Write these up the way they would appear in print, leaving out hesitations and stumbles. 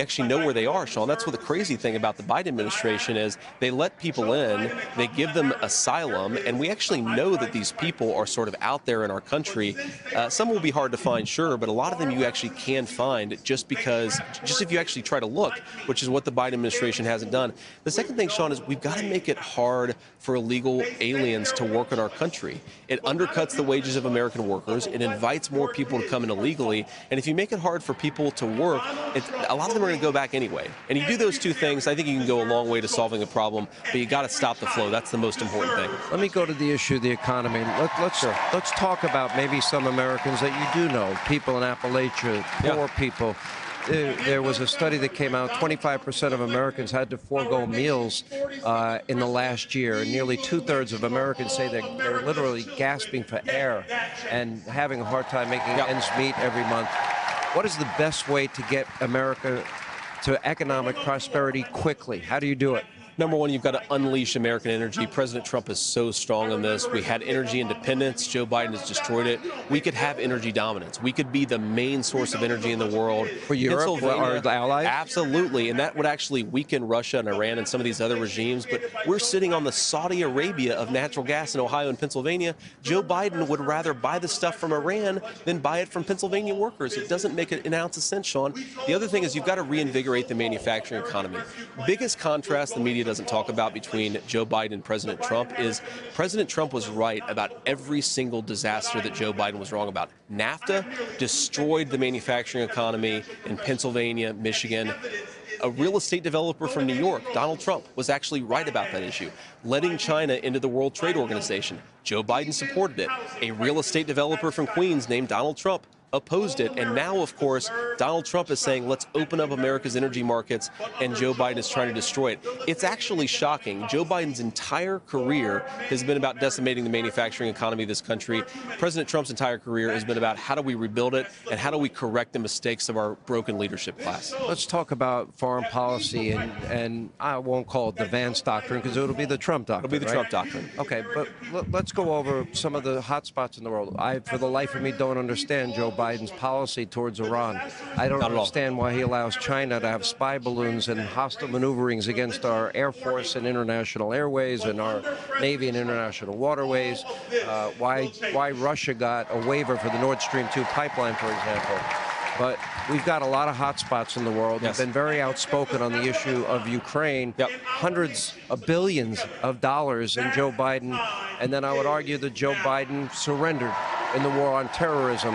actually know where they are, Sean. That's what the crazy thing about the Biden administration is. They let people in, they give them asylum, and we actually know that these people are sort of out there in our country. Some will be hard to find, sure, but a lot of them you actually can find just if you actually try to look, which is what the Biden administration hasn't done. The second thing, Sean, is we've got to make it hard for illegal aliens to work in our country. It undercuts the wages of American workers. It invites more people to come in illegally. And if you make it hard for people to work, a lot of them are going to go back anyway. And you do those two things, I think you can go a long way to solving a problem, but you got to stop the flow. That's the most important thing. Let me go to the issue of the economy. Let's talk about maybe some Americans that you do know, people in Appalachia, poor people. There was a study that came out, 25% of Americans had to forego meals in the last year. And nearly two-thirds of Americans say that they're literally gasping for air and having a hard time making ends meet every month. What is the best way to get America to economic prosperity quickly? How do you do it? Number one, you've got to unleash American energy. President Trump is so strong on this. We had energy independence. Joe Biden has destroyed it. We could have energy dominance. We could be the main source of energy in the world. For Europe, our allies? Absolutely. And that would actually weaken Russia and Iran and some of these other regimes. But we're sitting on the Saudi Arabia of natural gas in Ohio and Pennsylvania. Joe Biden would rather buy the stuff from Iran than buy it from Pennsylvania workers. It doesn't make an ounce of sense, Sean. The other thing is you've got to reinvigorate the manufacturing economy. Biggest contrast the media doesn't talk about between Joe Biden and President Trump is President Trump was right about every single disaster that Joe Biden was wrong about. NAFTA destroyed the manufacturing economy in Pennsylvania, Michigan. A real estate developer from New York, Donald Trump, was actually right about that issue. Letting China into the World Trade Organization, Joe Biden supported it. A real estate developer from Queens named Donald Trump opposed it. And now, of course, Donald Trump is saying, let's open up America's energy markets, and Joe Biden is trying to destroy it. It's actually shocking. Joe Biden's entire career has been about decimating the manufacturing economy of this country. President Trump's entire career has been about how do we rebuild it and how do we correct the mistakes of our broken leadership class. Let's talk about foreign policy, and I won't call it the Vance doctrine because it'll be the Trump doctrine. It'll be the Trump doctrine. Okay, but let's go over some of the hot spots in the world. I, for the life of me, don't understand Joe Biden's policy towards Iran. I don't understand why he allows China to have spy balloons and hostile maneuverings against our Air Force and international airways and our Navy and international waterways. Why Russia got a waiver for the Nord Stream 2 pipeline, for example. But we've got a lot of hot spots in the world. Yes. We've been very outspoken on the issue of Ukraine. Yep. Hundreds of billions of dollars in Joe Biden. And then I would argue that Joe Biden surrendered in the war on terrorism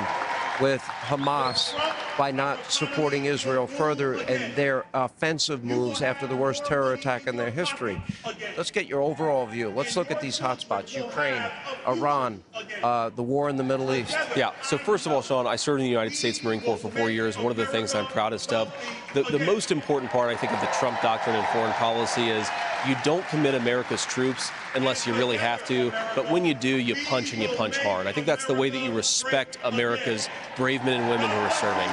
with Hamas by not supporting Israel further and their offensive moves after the worst terror attack in their history. Let's get your overall view. Let's look at these hotspots: Ukraine, Iran, the war in the Middle East. Yeah, so first of all, Sean, I served in the United States Marine Corps for 4 years. One of the things I'm proudest of, the most important part, I think, of the Trump doctrine in foreign policy is you don't commit America's troops unless you really have to, but when you do, you punch and you punch hard. I think that's the way that you respect America's brave men and women who are serving.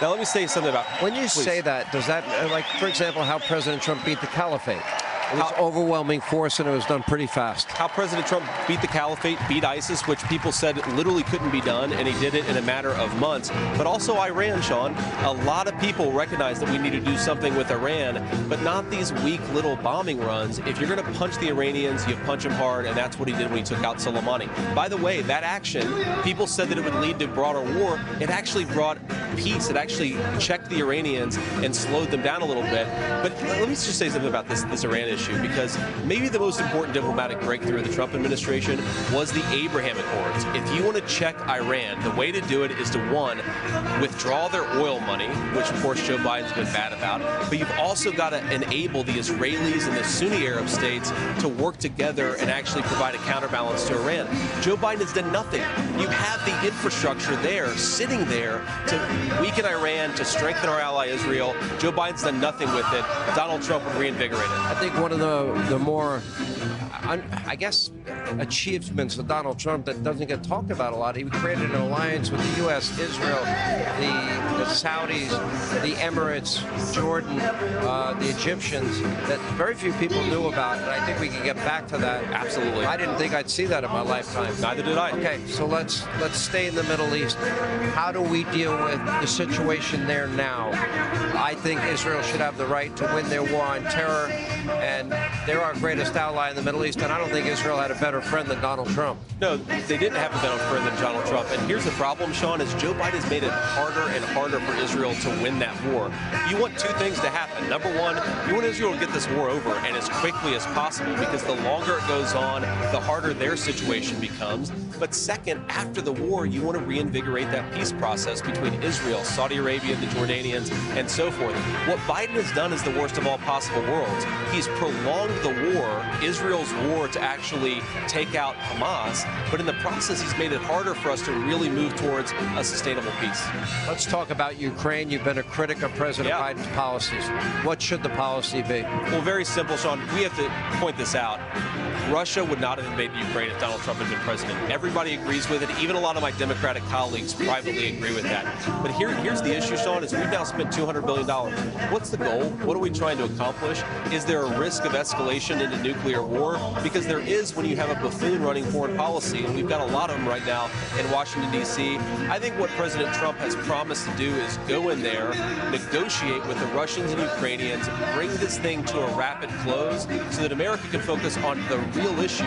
Now, let me say something about... When you say that, does that, like, for example, how President Trump beat the caliphate? It was overwhelming force, and it was done pretty fast. How President Trump beat the caliphate, beat ISIS, which people said literally couldn't be done, and he did it in a matter of months. But also Iran, Sean. A lot of people recognize that we need to do something with Iran, but not these weak little bombing runs. If you're going to punch the Iranians, you punch them hard, and that's what he did when he took out Soleimani. By the way, that action, people said that it would lead to broader war. It actually brought peace. It actually checked the Iranians and slowed them down a little bit. But let me just say something about this Iran issue, because maybe the most important diplomatic breakthrough of the Trump administration was the Abraham Accords. If you want to check Iran, the way to do it is to, one, withdraw their oil money, which of course Joe Biden's been bad about, but you've also got to enable the Israelis and the Sunni Arab states to work together and actually provide a counterbalance to Iran. Joe Biden has done nothing. You have the infrastructure there, sitting there, to weaken Iran, to strengthen our ally Israel. Joe Biden's done nothing with it. Donald Trump would reinvigorate it. I think one of the more, I guess, achievements of Donald Trump that doesn't get talked about a lot. He created an alliance with the U.S., Israel, the Saudis, the Emirates, Jordan, the Egyptians, that very few people knew about. And I think we can get back to that. Absolutely. I didn't think I'd see that in my lifetime. Neither did I. Okay, so let's stay in the Middle East. How do we deal with the situation there now? I think Israel should have the right to win their war on terror, and they're our greatest ally in the Middle East, and I don't think Israel had a better friend than Donald Trump. No, they didn't have a better friend than Donald Trump. And here's the problem, Sean, is Joe Biden's made it harder and harder for Israel to win that war. You want two things to happen. Number one, you want Israel to get this war over and as quickly as possible, because the longer it goes on, the harder their situation becomes. But second, after the war, you want to reinvigorate that peace process between Israel, Saudi Arabia, the Jordanians, and so forth. What Biden has done is the worst of all possible worlds. He's prolonged the war, Israel's war, to actually take out Hamas, but in the process, he's made it harder for us to really move towards a sustainable peace. Let's talk about Ukraine. You've been a critic of President Biden's policies. What should the policy be? Well, very simple, Sean. We have to point this out. Russia would not have invaded Ukraine if Donald Trump had been president. Everybody agrees with it. Even a lot of my Democratic colleagues privately agree with that. But here's the issue, Sean, is we've now spent $200 billion. What's the goal? What are we trying to accomplish? Is there a risk of escalation into nuclear war? Because there is when you have a buffoon running foreign policy, and we've got a lot of them right now in Washington, D.C. I think what President Trump has promised to do is go in there, negotiate with the Russians and Ukrainians, bring this thing to a rapid close so that America can focus on the real issue,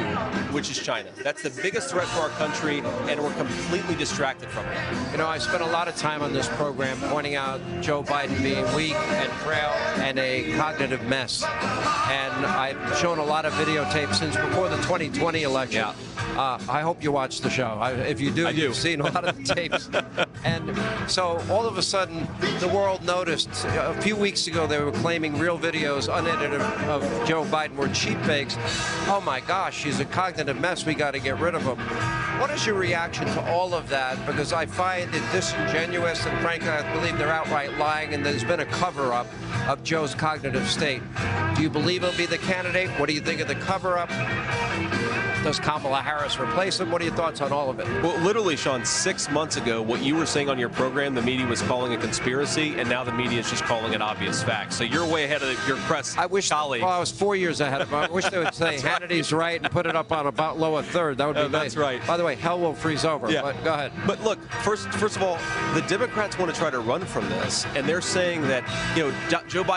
which is China. That's the biggest threat to our country, and we're completely distracted from it. You know, I spent a lot of time on this program pointing out Joe Biden being weak and frail and a cognitive mess. And I've shown a lot of videotapes since before the 2020 election. Yeah. I hope you watch the show. If you do, you've seen a lot of the tapes. And so all of a sudden, the world noticed. A few weeks ago, they were claiming real videos, unedited, of Joe Biden were cheap fakes. Oh my gosh, he's a cognitive mess. We got to get rid of him. What is your reaction to all of that? Because I find it disingenuous, and frankly, I believe they're outright lying, and there's been a cover-up of Joe's cognitive state. Do you believe he'll be the candidate? What do you think of the cover-up? Does Kamala Harris replace him? What are your thoughts on all of it? Well, literally, Sean, 6 months ago, what you were saying on your program, the media was calling a conspiracy, and now the media is just calling it obvious fact. So you're way ahead of your press colleagues. Well, I was 4 years ahead of him. I wish they would say Hannity's right and put it up on about lower third. That would be nice. That's right. By the way, hell will freeze over. Yeah. But go ahead. But look, first of all, the Democrats want to try to run from this, and they're saying that, Joe Biden